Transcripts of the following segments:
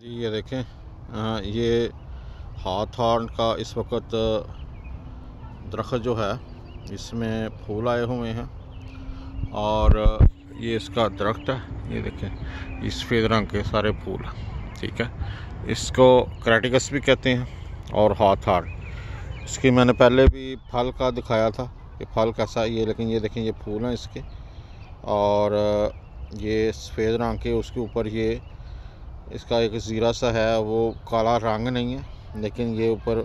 जी ये देखें, ये हाथॉर्न का इस वक्त दरख्त जो है इसमें फूल आए हुए हैं और ये इसका दरख्त है। ये देखें, इस सफ़ेद रंग के सारे फूल, ठीक है। इसको क्रेटिकस भी कहते हैं और हाथॉर्न। इसकी मैंने पहले भी फल का दिखाया था कि फल कैसा है ये, लेकिन ये देखें ये फूल हैं इसके और ये सफ़ेद रंग के, उसके ऊपर ये इसका एक ज़ीरा सा है, वो काला रंग नहीं है लेकिन ये ऊपर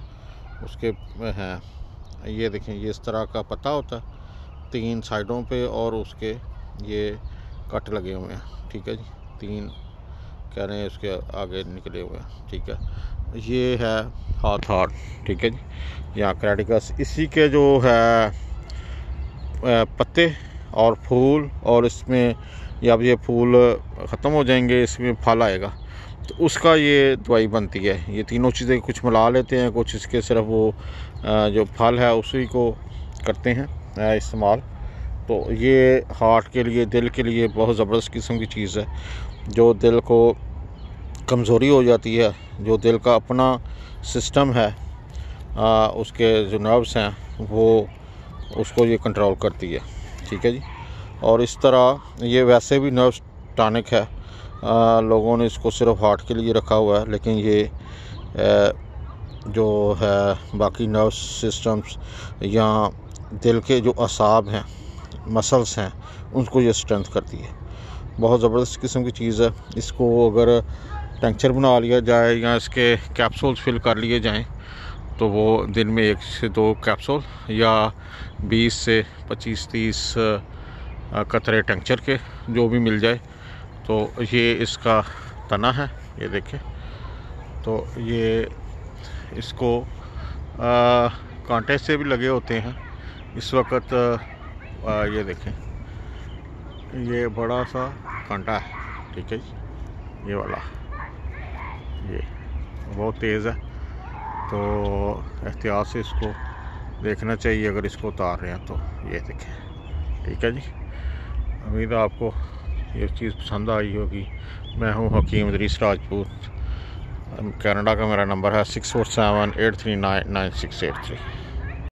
उसके हैं। ये देखें, ये इस तरह का पत्ता होता है 3 साइडों पे और उसके ये कट लगे हुए हैं, ठीक है जी। 3 कह रहे हैं उसके आगे निकले हुए हैं, ठीक है। ये है हाथॉर्न, ठीक है जी, यहाँ क्रेटिकस। इसी के जो है पत्ते और फूल, और इसमें जब ये फूल ख़त्म हो जाएंगे इसमें फल आएगा तो उसका ये दवाई बनती है। ये तीनों चीज़ें कुछ मिला लेते हैं, कुछ इसके सिर्फ वो जो फल है उसी को करते हैं इस्तेमाल। तो ये हार्ट के लिए, दिल के लिए बहुत ज़बरदस्त किस्म की चीज़ है। जो दिल को कमज़ोरी हो जाती है, जो दिल का अपना सिस्टम है, उसके जो नर्व्स हैं वो उसको ये कंट्रोल करती है, ठीक है जी। और इस तरह ये वैसे भी नर्व टॉनिक है, लोगों ने इसको सिर्फ हार्ट के लिए रखा हुआ है, लेकिन ये जो है बाकी नर्व सिस्टम्स या दिल के जो असाब हैं, मसल्स हैं, उनको ये स्ट्रेंथ करती है। बहुत ज़बरदस्त किस्म की चीज़ है। इसको अगर टेंचर बना लिया जाए या इसके कैप्सूल्स फिल कर लिए जाएं तो वो दिन में 1 से 2 कैप्सूल या 20 से 25-30 कतरे टेंचर के जो भी मिल जाए। तो ये इसका तना है, ये देखें। तो ये इसको कांटे से भी लगे होते हैं इस वक्त। ये देखें, ये बड़ा सा कांटा है, ठीक है जी, ये वाला, ये बहुत तेज़ है तो एहतियात से इसको देखना चाहिए अगर इसको उतार रहे हैं तो। ये देखें, ठीक है जी। उम्मीद है आपको ये चीज़ पसंद आई होगी। मैं हूँ हकीम इदरीस राजपूत। कनाडा का मेरा नंबर है 6478399683।